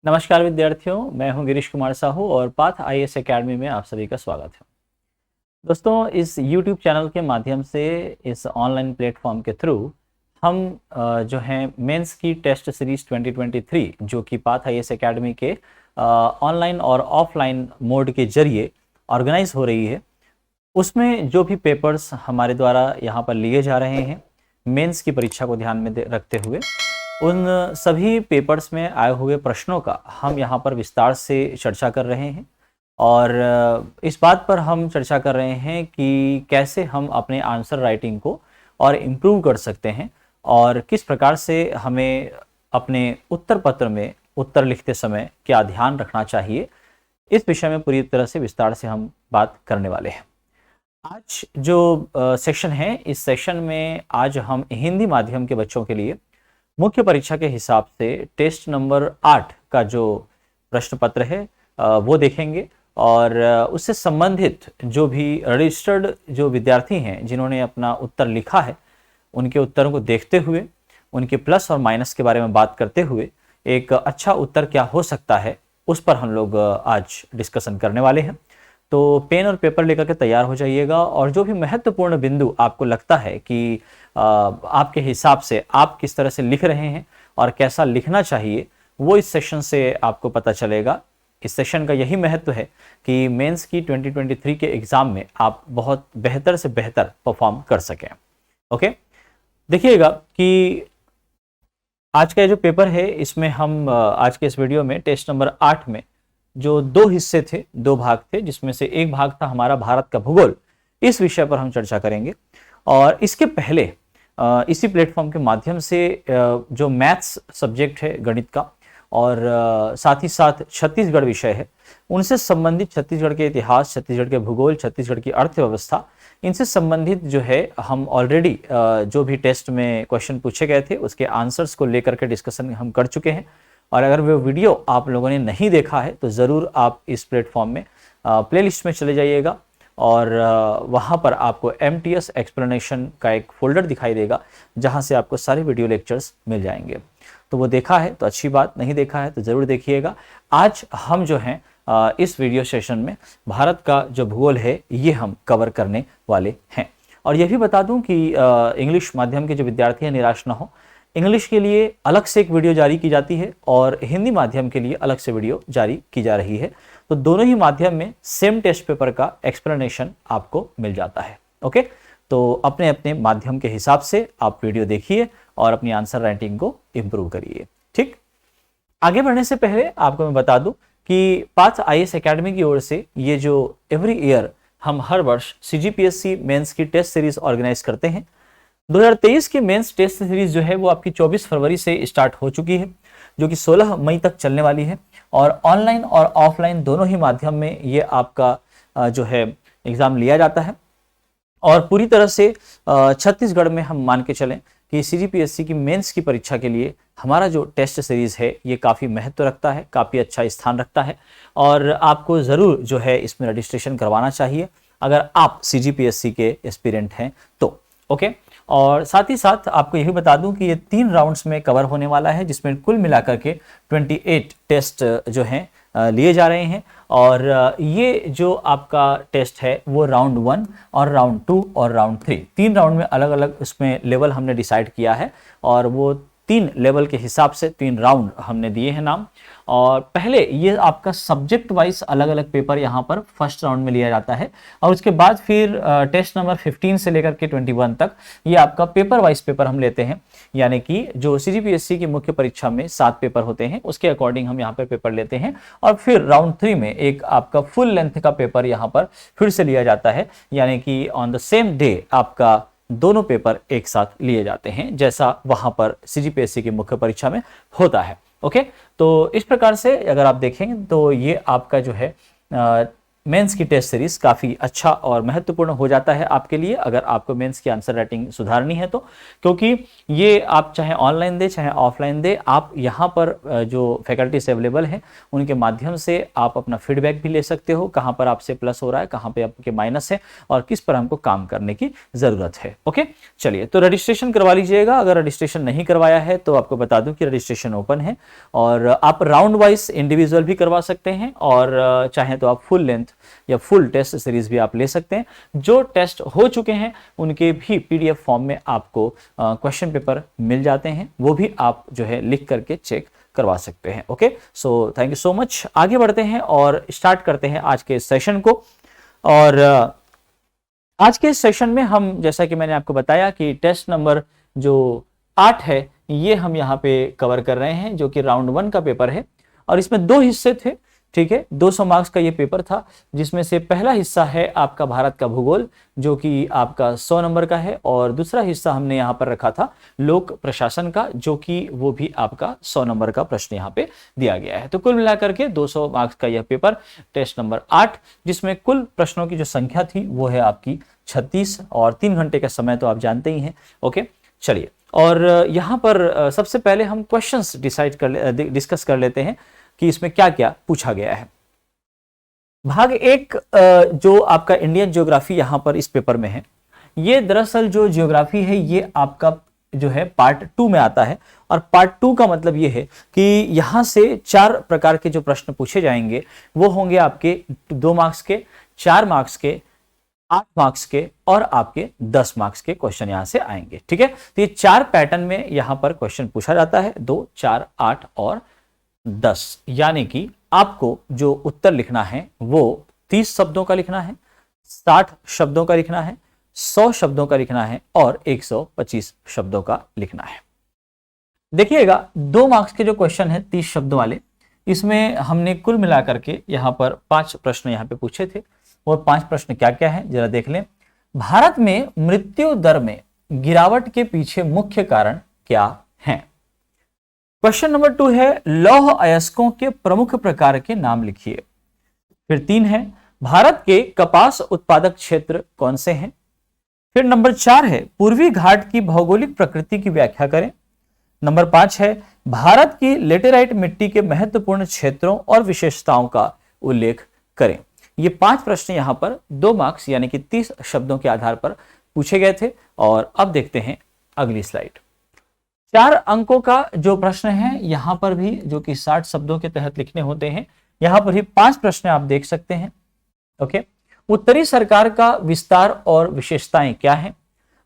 नमस्कार विद्यार्थियों, मैं हूं गिरीश कुमार साहू और पाथ आईएएस एकेडमी में आप सभी का स्वागत है। दोस्तों, इस YouTube चैनल के माध्यम से, इस ऑनलाइन प्लेटफॉर्म के थ्रू हम जो है मेंस की टेस्ट सीरीज 2023 जो कि पाथ आईएएस एकेडमी के ऑनलाइन और ऑफलाइन मोड के जरिए ऑर्गेनाइज हो रही है, उसमें जो भी पेपर्स हमारे द्वारा यहाँ पर लिए जा रहे हैं मेंस की परीक्षा को ध्यान में रखते हुए, उन सभी पेपर्स में आए हुए प्रश्नों का हम यहाँ पर विस्तार से चर्चा कर रहे हैं। और इस बात पर हम चर्चा कर रहे हैं कि कैसे हम अपने आंसर राइटिंग को और इम्प्रूव कर सकते हैं और किस प्रकार से हमें अपने उत्तर पत्र में उत्तर लिखते समय क्या ध्यान रखना चाहिए, इस विषय में पूरी तरह से विस्तार से हम बात करने वाले हैं। आज जो सेक्शन है, इस सेक्शन में आज हम हिंदी माध्यम के बच्चों के लिए मुख्य परीक्षा के हिसाब से टेस्ट नंबर 8 का जो प्रश्न पत्र है वो देखेंगे और उससे संबंधित जो भी रजिस्टर्ड जो विद्यार्थी हैं जिन्होंने अपना उत्तर लिखा है, उनके उत्तरों को देखते हुए उनके प्लस और माइनस के बारे में बात करते हुए एक अच्छा उत्तर क्या हो सकता है उस पर हम लोग आज डिस्कशन करने वाले हैं। तो पेन और पेपर लेकर के तैयार हो जाइएगा और जो भी महत्वपूर्ण बिंदु आपको लगता है कि आपके हिसाब से आप किस तरह से लिख रहे हैं और कैसा लिखना चाहिए, वो इस सेशन से आपको पता चलेगा। इस सेशन का यही महत्व है कि मेंस की 2023 के एग्ज़ाम में आप बहुत बेहतर से बेहतर परफॉर्म कर सकें। ओके, देखिएगा कि आज का जो पेपर है, इसमें हम आज के इस वीडियो में टेस्ट नंबर 8 में जो दो हिस्से थे, दो भाग थे, जिसमें से एक भाग था हमारा भारत का भूगोल। इस विषय पर हम चर्चा करेंगे और इसके पहले इसी प्लेटफॉर्म के माध्यम से जो मैथ्स सब्जेक्ट है गणित का और साथ ही साथ छत्तीसगढ़ विषय है, उनसे संबंधित छत्तीसगढ़ के इतिहास, छत्तीसगढ़ के भूगोल, छत्तीसगढ़ की अर्थव्यवस्था, इनसे संबंधित जो है हम ऑलरेडी जो भी टेस्ट में क्वेश्चन पूछे गए थे उसके आंसर्स को लेकर के डिस्कशन हम कर चुके हैं। और अगर वो वीडियो आप लोगों ने नहीं देखा है तो ज़रूर आप इस प्लेटफॉर्म में प्लेलिस्ट में चले जाइएगा और वहाँ पर आपको MTS एक्सप्लेनेशन का एक फोल्डर दिखाई देगा जहाँ से आपको सारे वीडियो लेक्चर्स मिल जाएंगे। तो वो देखा है तो अच्छी बात, नहीं देखा है तो ज़रूर देखिएगा। आज हम जो हैं इस वीडियो सेशन में भारत का जो भूगोल है ये हम कवर करने वाले हैं। और यह भी बता दूं कि इंग्लिश माध्यम के जो विद्यार्थी हैं निराश ना हो, इंग्लिश के लिए अलग से एक वीडियो जारी की जाती है और हिंदी माध्यम के लिए अलग से वीडियो जारी की जा रही है। तो दोनों ही माध्यम में सेम टेस्ट पेपर का एक्सप्लेनेशन आपको मिल जाता है। ओके, तो अपने अपने माध्यम के हिसाब से आप वीडियो देखिए और अपनी आंसर राइटिंग को इम्प्रूव करिए। ठीक, आगे बढ़ने से पहले आपको मैं बता दूं कि पाथ आईएएस एकेडमी की ओर से ये जो एवरी ईयर हम हर वर्ष CGPSC मेंस की टेस्ट सीरीज ऑर्गेनाइज करते हैं। 2023 की मेंस टेस्ट सीरीज जो है वो आपकी 24 फरवरी से स्टार्ट हो चुकी है, जो कि 16 मई तक चलने वाली है और ऑनलाइन और ऑफलाइन दोनों ही माध्यम में ये आपका जो है एग्ज़ाम लिया जाता है। और पूरी तरह से छत्तीसगढ़ में हम मान के चलें कि CGPSC की मेंस की परीक्षा के लिए हमारा जो टेस्ट सीरीज़ है ये काफ़ी महत्व रखता है, काफ़ी अच्छा स्थान रखता है और आपको ज़रूर जो है इसमें रजिस्ट्रेशन करवाना चाहिए अगर आप CGPSC के एस्पिरेंट हैं तो। ओके, और साथ ही साथ आपको यह भी बता दूं कि ये 3 राउंड्स में कवर होने वाला है, जिसमें कुल मिलाकर के 28 टेस्ट जो हैं लिए जा रहे हैं। और ये जो आपका टेस्ट है वो राउंड 1 और राउंड 2 और राउंड 3, 3 राउंड में अलग अलग उसमें लेवल हमने डिसाइड किया है और वो 3 लेवल के हिसाब से 3 राउंड हमने दिए हैं नाम। और पहले ये आपका सब्जेक्ट वाइज अलग अलग पेपर यहाँ पर फर्स्ट राउंड में लिया जाता है और उसके बाद फिर टेस्ट नंबर 15 से लेकर के 21 तक ये आपका पेपर वाइज पेपर हम लेते हैं। यानी कि जो CGPSC की मुख्य परीक्षा में 7 पेपर होते हैं उसके अकॉर्डिंग हम यहाँ पर पेपर लेते हैं और फिर राउंड 3 में एक आपका फुल लेंथ का पेपर यहाँ पर फिर से लिया जाता है। यानी कि ऑन द सेम डे आपका दोनों पेपर एक साथ लिए जाते हैं, जैसा वहां पर CGPSC की मुख्य परीक्षा में होता है। ओके, तो इस प्रकार से अगर आप देखेंगे तो ये आपका जो है मेंस की टेस्ट सीरीज काफ़ी अच्छा और महत्वपूर्ण हो जाता है आपके लिए, अगर आपको मेंस की आंसर राइटिंग सुधारनी है तो। क्योंकि ये आप चाहे ऑनलाइन दे चाहे ऑफलाइन दे, आप यहाँ पर जो फैकल्टीज अवेलेबल हैं उनके माध्यम से आप अपना फीडबैक भी ले सकते हो, कहाँ पर आपसे प्लस हो रहा है, कहाँ पे आपके माइनस है और किस पर हमको काम करने की ज़रूरत है। ओके, चलिए, तो रजिस्ट्रेशन करवा लीजिएगा। अगर रजिस्ट्रेशन नहीं करवाया है तो आपको बता दूं कि रजिस्ट्रेशन ओपन है और आप राउंड वाइज इंडिविजुअल भी करवा सकते हैं और चाहे तो आप फुल लेंथ या फुल टेस्ट सीरीज भी आप ले सकते हैं। जो टेस्ट हो चुके हैं उनके भी पीडीएफ फॉर्म में आपको क्वेश्चन पेपर मिल जाते हैं, वो भी आप जो है लिख करके चेक करवा सकते हैं। Okay, so thank you so much. आगे बढ़ते हैं और स्टार्ट करते हैं आज के सेशन को। और आज के सेशन में हम, जैसा कि मैंने आपको बताया कि टेस्ट नंबर जो 8 है ये हम यहाँ पे कवर कर रहे हैं, जो कि राउंड 1 का पेपर है और इसमें 2 हिस्से थे। ठीक है, 200 मार्क्स का ये पेपर था, जिसमें से पहला हिस्सा है आपका भारत का भूगोल जो कि आपका 100 नंबर का है और दूसरा हिस्सा हमने यहाँ पर रखा था लोक प्रशासन का, जो कि वो भी आपका 100 नंबर का प्रश्न यहाँ पे दिया गया है। तो कुल मिलाकर के 200 मार्क्स का यह पेपर टेस्ट नंबर 8, जिसमें कुल प्रश्नों की जो संख्या थी वो है आपकी 36 और 3 घंटे का समय तो आप जानते ही हैं। ओके, चलिए, और यहाँ पर सबसे पहले हम क्वेश्चंस डिस्कस कर लेते हैं कि इसमें क्या क्या पूछा गया है। भाग 1 जो आपका इंडियन ज्योग्राफी यहाँ पर इस पेपर में है, ये दरअसल जो ज्योग्राफी है ये आपका जो है पार्ट 2 में आता है। और पार्ट 2 का मतलब ये है कि यहाँ से 4 प्रकार के जो प्रश्न पूछे जाएंगे वो होंगे आपके 2 मार्क्स के, 4 मार्क्स के, 8 मार्क्स के और आपके 10 मार्क्स के क्वेश्चन यहां से आएंगे। ठीक है, तो ये 4 पैटर्न में यहां पर क्वेश्चन पूछा जाता है, 2, 4, 8 और 10। यानी कि आपको जो उत्तर लिखना है वो 30 शब्दों का लिखना है, 60 शब्दों का लिखना है, 100 शब्दों का लिखना है और 125 शब्दों का लिखना है। देखिएगा, 2 मार्क्स के जो क्वेश्चन है 30 शब्दों वाले, इसमें हमने कुल मिलाकर के यहां पर 5 प्रश्न यहां पे पूछे थे। और 5 प्रश्न क्या क्या है जरा देख लें। भारत में मृत्यु दर में गिरावट के पीछे मुख्य कारण क्या है? क्वेश्चन नंबर 2 है लौह अयस्कों के प्रमुख प्रकार के नाम लिखिए। फिर 3 है भारत के कपास उत्पादक क्षेत्र कौन से हैं? फिर नंबर 4 है पूर्वी घाट की भौगोलिक प्रकृति की व्याख्या करें। नंबर 5 है भारत की लेटेराइट मिट्टी के महत्वपूर्ण क्षेत्रों और विशेषताओं का उल्लेख करें। ये 5 प्रश्न यहां पर 2 मार्क्स यानी कि 30 शब्दों के आधार पर पूछे गए थे। और अब देखते हैं अगली स्लाइड। 4 अंकों का जो प्रश्न है यहां पर भी, जो कि 60 शब्दों के तहत लिखने होते हैं, यहां पर भी 5 प्रश्न आप देख सकते हैं। ओके, उत्तरी सरकार का विस्तार और विशेषताएं क्या है?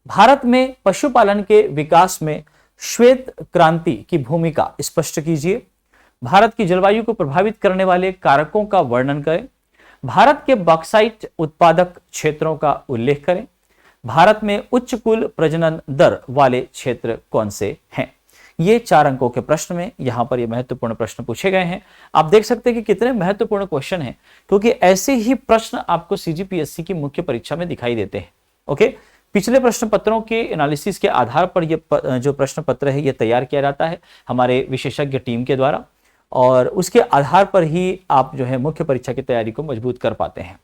भारत में पशुपालन के विकास में श्वेत क्रांति की भूमिका स्पष्ट कीजिए। भारत की जलवायु को प्रभावित करने वाले कारकों का वर्णन करें। भारत के बॉक्साइट उत्पादक क्षेत्रों का उल्लेख करें। भारत में उच्च कुल प्रजनन दर वाले क्षेत्र कौन से हैं? ये 4 अंकों के प्रश्न में यहां पर ये महत्वपूर्ण प्रश्न पूछे गए हैं। आप देख सकते हैं कि कितने महत्वपूर्ण क्वेश्चन हैं, क्योंकि ऐसे ही प्रश्न आपको सीजीपीएससी की मुख्य परीक्षा में दिखाई देते हैं। ओके, पिछले प्रश्न पत्रों के एनालिसिस के आधार पर ये जो प्रश्न पत्र है ये तैयार किया जाता है हमारे विशेषज्ञ टीम के द्वारा, और उसके आधार पर ही आप जो है मुख्य परीक्षा की तैयारी को मजबूत कर पाते हैं।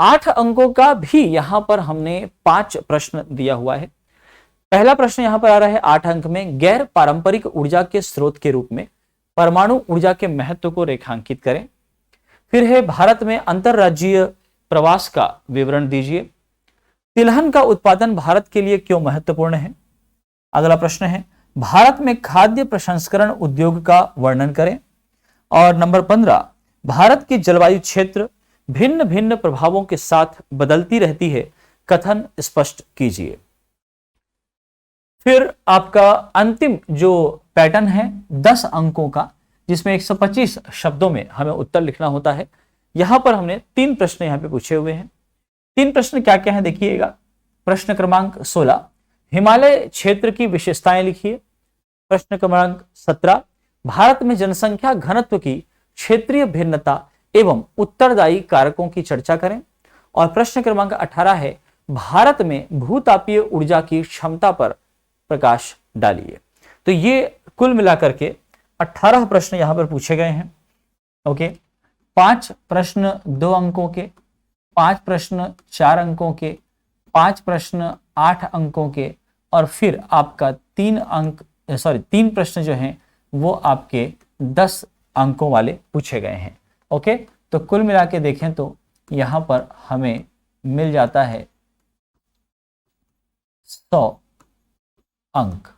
8 अंकों का भी यहां पर हमने 5 प्रश्न दिया हुआ है। पहला प्रश्न यहां पर आ रहा है 8 अंक में, गैर पारंपरिक ऊर्जा के स्रोत के रूप में परमाणु ऊर्जा के महत्व को रेखांकित करें। फिर है भारत में अंतरराज्यीय प्रवास का विवरण दीजिए। तिलहन का उत्पादन भारत के लिए क्यों महत्वपूर्ण है? अगला प्रश्न है भारत में खाद्य प्रसंस्करण उद्योग का वर्णन करें। और नंबर 15, भारत की जलवायु क्षेत्र भिन्न भिन्न प्रभावों के साथ बदलती रहती है, कथन स्पष्ट कीजिए। फिर आपका अंतिम जो पैटर्न है 10 अंकों का, जिसमें 125 शब्दों में हमें उत्तर लिखना होता है, यहां पर हमने 3 प्रश्न यहां पे पूछे हुए हैं। 3 प्रश्न क्या क्या है देखिएगा। प्रश्न क्रमांक 16, हिमालय क्षेत्र की विशेषताएं लिखिए। प्रश्न क्रमांक 17, भारत में जनसंख्या घनत्व की क्षेत्रीय भिन्नता एवं उत्तरदायी कारकों की चर्चा करें। और प्रश्न क्रमांक 18 है भारत में भूतापीय ऊर्जा की क्षमता पर प्रकाश डालिए। तो ये कुल मिलाकर के 18 प्रश्न यहां पर पूछे गए हैं। ओके, 5 प्रश्न 2 अंकों के, 5 प्रश्न 4 अंकों के, 5 प्रश्न 8 अंकों के, और फिर आपका 3 प्रश्न जो हैं वो आपके 10 अंकों वाले पूछे गए हैं। ओके, तो कुल मिला के देखें तो यहां पर हमें मिल जाता है 100 अंक।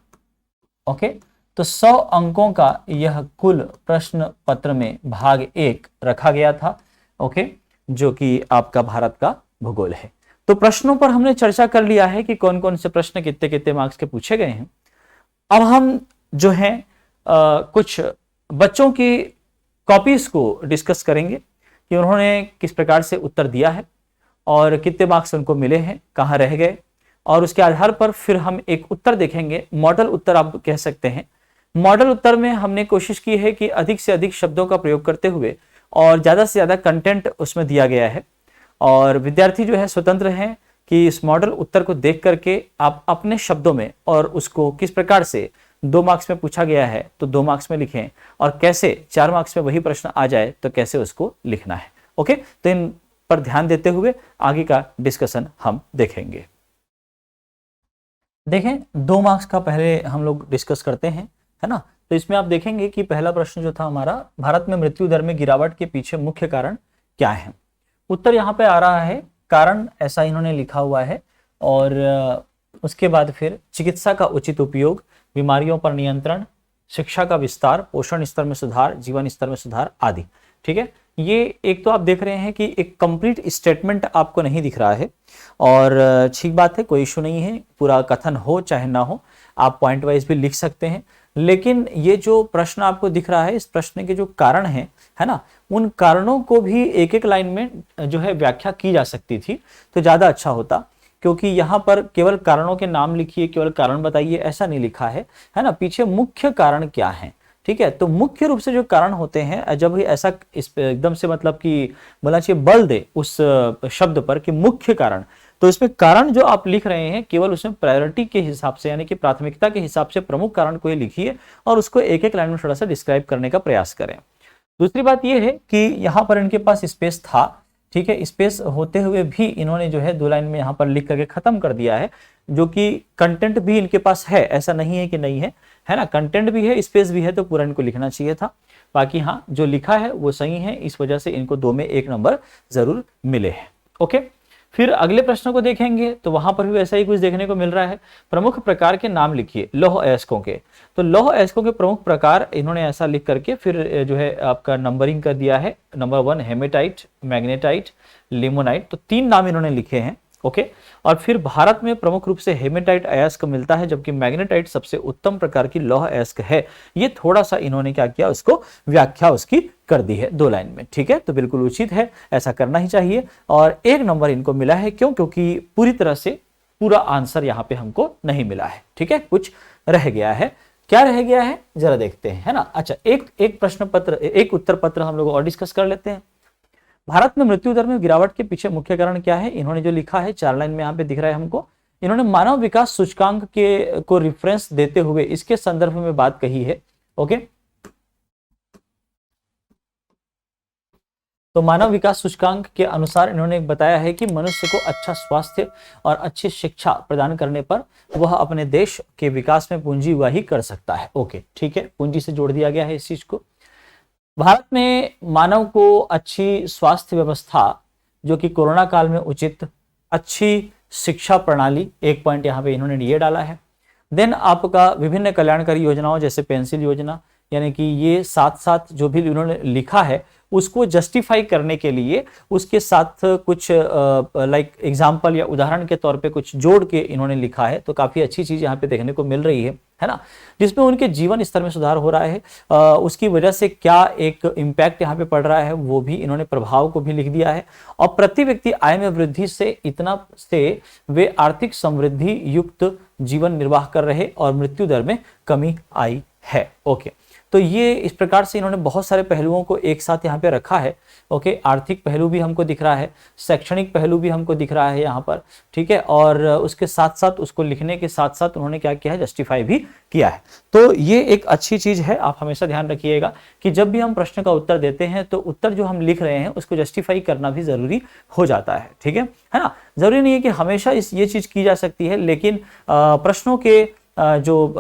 ओके, तो 100 अंकों का यह कुल प्रश्न पत्र में भाग 1 रखा गया था। ओके, जो कि आपका भारत का भूगोल है। तो प्रश्नों पर हमने चर्चा कर लिया है कि कौन कौन से प्रश्न कितने कितने मार्क्स के पूछे गए हैं। अब हम जो है कुछ बच्चों की कॉपीज को डिस्कस करेंगे कि उन्होंने किस प्रकार से उत्तर दिया है और कितने मार्क्स उनको मिले हैं, कहाँ रह गए, और उसके आधार पर फिर हम एक उत्तर देखेंगे। मॉडल उत्तर आप कह सकते हैं। मॉडल उत्तर में हमने कोशिश की है कि अधिक से अधिक शब्दों का प्रयोग करते हुए और ज़्यादा से ज़्यादा कंटेंट उसमें दिया गया है, और विद्यार्थी जो है स्वतंत्र हैं कि इस मॉडल उत्तर को देख करके आप अपने शब्दों में और उसको किस प्रकार से 2 मार्क्स में पूछा गया है तो 2 मार्क्स में लिखें, और कैसे 4 मार्क्स में वही प्रश्न आ जाए तो कैसे उसको लिखना है। ओके, तो इन पर ध्यान देते हुए आगे का डिस्कशन हम देखेंगे। देखें, 2 मार्क्स का पहले हम लोग डिस्कस करते हैं, है ना। तो इसमें आप देखेंगे कि पहला प्रश्न जो था हमारा, भारत में मृत्यु दर में गिरावट के पीछे मुख्य कारण क्या है। उत्तर यहाँ पे आ रहा है कारण, ऐसा इन्होंने लिखा हुआ है, और उसके बाद फिर चिकित्सा का उचित उपयोग, बीमारियों पर नियंत्रण, शिक्षा का विस्तार, पोषण स्तर में सुधार, जीवन स्तर में सुधार आदि। ठीक है, ये एक तो आप देख रहे हैं कि एक कंप्लीट स्टेटमेंट आपको नहीं दिख रहा है, और ठीक बात है, कोई इशू नहीं है, पूरा कथन हो चाहे ना हो, आप पॉइंट वाइज भी लिख सकते हैं। लेकिन ये जो प्रश्न आपको दिख रहा है, इस प्रश्न के जो कारण हैं, है ना, उन कारणों को भी एक एक लाइन में जो है व्याख्या की जा सकती थी तो ज़्यादा अच्छा होता, क्योंकि यहाँ पर केवल कारणों के नाम लिखिए, केवल कारण बताइए, ऐसा नहीं लिखा है ना। पीछे मुख्य कारण क्या है, ठीक है। तो मुख्य रूप से जो कारण होते हैं, जब भी ऐसा इस एकदम से मतलब कि बोला चाहिए बल दे उस शब्द पर कि मुख्य कारण, तो इसमें कारण जो आप लिख रहे हैं केवल उसमें प्रायोरिटी के हिसाब से, यानी कि प्राथमिकता के हिसाब से प्रमुख कारण को ही लिखिए और उसको एक एक लाइन में थोड़ा सा डिस्क्राइब करने का प्रयास करें। दूसरी बात यह है कि यहाँ पर इनके पास स्पेस था, ठीक है, स्पेस होते हुए भी इन्होंने जो है 2 लाइन में यहाँ पर लिख करके खत्म कर दिया है, जो कि कंटेंट भी इनके पास है, ऐसा नहीं है कि नहीं है ना, कंटेंट भी है, स्पेस भी है, तो पूरा इनको लिखना चाहिए था। बाकी हाँ, जो लिखा है वो सही है, इस वजह से इनको 2 में 1 नंबर जरूर मिले हैं। ओके, फिर अगले प्रश्न को देखेंगे तो वहां पर भी वैसा ही कुछ देखने को मिल रहा है। प्रमुख प्रकार के नाम लिखिए लौह अयस्कों के। तो लौह अयस्कों के प्रमुख प्रकार इन्होंने ऐसा लिख करके फिर जो है आपका नंबरिंग कर दिया है। नंबर 1 हेमेटाइट, मैग्नेटाइट, लिमोनाइट, तो 3 नाम इन्होंने लिखे हैं। ओके, और फिर भारत में प्रमुख रूप से हेमेटाइट अयस्क मिलता है, जबकि मैग्नेटाइट सबसे उत्तम प्रकार की लौह अयस्क है। ये थोड़ा सा इन्होंने क्या किया, उसको व्याख्या उसकी कर दी है 2 लाइन में। ठीक है, तो बिल्कुल उचित है, ऐसा करना ही चाहिए, और 1 नंबर इनको मिला है। क्यों? क्योंकि पूरी तरह से पूरा आंसर यहाँ पे हमको नहीं मिला है। ठीक है, कुछ रह गया है। क्या रह गया है जरा देखते हैं, है ना। अच्छा, एक प्रश्न पत्र, एक उत्तर पत्र हम लोग और डिस्कस कर लेते हैं। भारत में मृत्यु दर में गिरावट के पीछे मुख्य कारण क्या है? इन्होंने जो लिखा है 4 लाइन में यहाँ पे दिख रहा है हमको। इन्होंने मानव विकास सूचकांक के को रेफरेंस देते हुए इसके संदर्भ में बात कही है। ओके, तो मानव विकास सूचकांक के अनुसार इन्होंने बताया है कि मनुष्य को अच्छा स्वास्थ्य और अच्छी शिक्षा प्रदान करने पर वह अपने देश के विकास में पूंजी वही कर सकता है। ओके, ठीक है, पूंजी से जोड़ दिया गया है इस चीज को। भारत में मानव को अच्छी स्वास्थ्य व्यवस्था, जो कि कोरोना काल में उचित, अच्छी शिक्षा प्रणाली, 1 पॉइंट यहाँ पे इन्होंने ये डाला है। देन आपका विभिन्न कल्याणकारी योजनाओं जैसे पेंसिल योजना, यानी कि ये साथ साथ जो भी इन्होंने लिखा है उसको जस्टिफाई करने के लिए उसके साथ कुछ लाइक एग्जाम्पल या उदाहरण के तौर पे कुछ जोड़ के इन्होंने लिखा है। तो काफी अच्छी चीज यहाँ पे देखने को मिल रही है ना, जिसमें उनके जीवन स्तर में सुधार हो रहा है। उसकी वजह से क्या एक इम्पैक्ट यहाँ पे पड़ रहा है वो भी इन्होंने प्रभाव को भी लिख दिया है। और प्रति व्यक्ति आय में वृद्धि से इतना से वे आर्थिक समृद्धि युक्त जीवन निर्वाह कर रहे और मृत्यु दर में कमी आई है। ओके, तो ये इस प्रकार से इन्होंने बहुत सारे पहलुओं को एक साथ यहाँ पे रखा है। ओके, आर्थिक पहलू भी हमको दिख रहा है, शैक्षणिक पहलू भी हमको दिख रहा है यहाँ पर, ठीक है, और उसके साथ साथ उसको लिखने के साथ साथ उन्होंने क्या किया है, जस्टिफाई भी किया है। तो ये एक अच्छी चीज है, आप हमेशा ध्यान रखिएगा कि जब भी हम प्रश्न का उत्तर देते हैं तो उत्तर जो हम लिख रहे हैं उसको जस्टिफाई करना भी जरूरी हो जाता है, ठीक है ना। जरूरी नहीं है कि हमेशा ये चीज की जा सकती है, लेकिन प्रश्नों के जो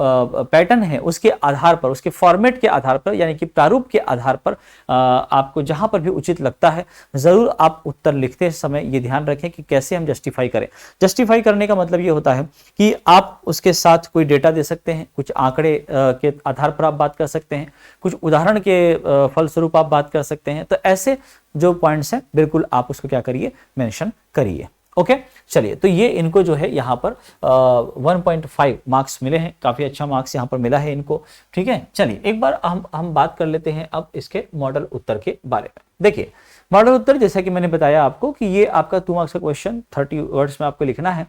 पैटर्न है उसके आधार पर, उसके फॉर्मेट के आधार पर, यानी कि प्रारूप के आधार पर आपको जहां पर भी उचित लगता है जरूर आप उत्तर लिखते समय ये ध्यान रखें कि कैसे हम जस्टिफाई करें। जस्टिफाई करने का मतलब ये होता है कि आप उसके साथ कोई डेटा दे सकते हैं, कुछ आंकड़े के आधार पर आप बात कर सकते हैं, कुछ उदाहरण के फलस्वरूप आप बात कर सकते हैं। तो ऐसे जो पॉइंट्स हैं बिल्कुल आप उसको क्या करिए, मेंशन करिए। ओके, चलिए, तो ये इनको जो है यहाँ पर 1.5 मार्क्स मिले हैं, काफी अच्छा मार्क्स यहाँ पर मिला है इनको, ठीक है। चलिए एक बार हम बात कर लेते हैं अब इसके मॉडल उत्तर के बारे में। देखिए मॉडल उत्तर, जैसा कि मैंने बताया आपको कि ये आपका 2 मार्क्स का क्वेश्चन 30 वर्ड्स में आपको लिखना है।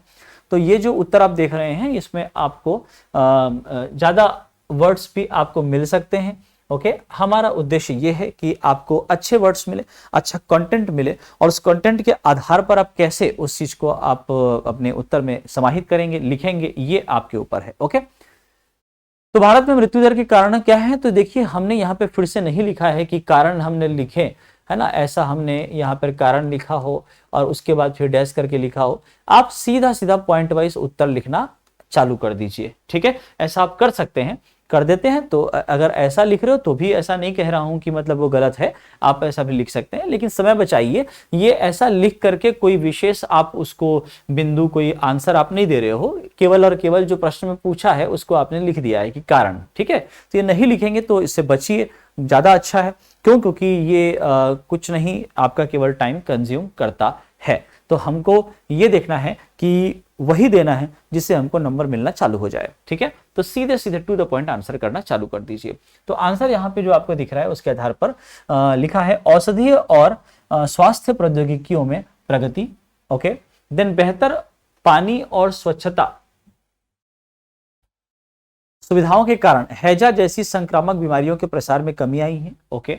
तो ये जो उत्तर आप देख रहे हैं इसमें आपको ज्यादा वर्ड्स भी आपको मिल सकते हैं। ओके, हमारा उद्देश्य ये है कि आपको अच्छे वर्ड्स मिले, अच्छा कंटेंट मिले, और उस कंटेंट के आधार पर आप कैसे उस चीज को आप अपने उत्तर में समाहित करेंगे, लिखेंगे, ये आपके ऊपर है। ओके, तो भारत में मृत्यु दर के कारण क्या है, तो देखिए हमने यहाँ पे फिर से नहीं लिखा है कि कारण हमने लिखे, है ना, ऐसा हमने यहाँ पर कारण लिखा हो और उसके बाद फिर डैश करके लिखा हो। आप सीधा सीधा पॉइंट वाइज उत्तर लिखना चालू कर दीजिए, ठीक है। ऐसा आप कर सकते हैं, कर देते हैं। तो अगर ऐसा लिख रहे हो तो भी ऐसा नहीं कह रहा हूं कि मतलब वो गलत है, आप ऐसा भी लिख सकते हैं, लेकिन समय बचाइए। ये ऐसा लिख करके कोई विशेष आप उसको बिंदु, कोई आंसर आप नहीं दे रहे हो, केवल और केवल जो प्रश्न में पूछा है उसको आपने लिख दिया है कि कारण, ठीक है। तो ये नहीं लिखेंगे तो इससे बचिए, ज्यादा अच्छा है। क्यों? क्योंकि ये कुछ नहीं, आपका केवल टाइम कंज्यूम करता है। तो हमको ये देखना है कि वही देना है जिससे हमको नंबर मिलना चालू हो जाए, ठीक है। तो सीधे सीधे टू द पॉइंट आंसर करना चालू कर दीजिए। तो आंसर यहाँ पे जो आपको दिख रहा है उसके आधार पर लिखा है औषधीय और स्वास्थ्य प्रौद्योगिकियों में प्रगति। ओके, देन बेहतर पानी और स्वच्छता सुविधाओं के कारण हैजा जैसी संक्रामक बीमारियों के प्रसार में कमी आई है। ओके,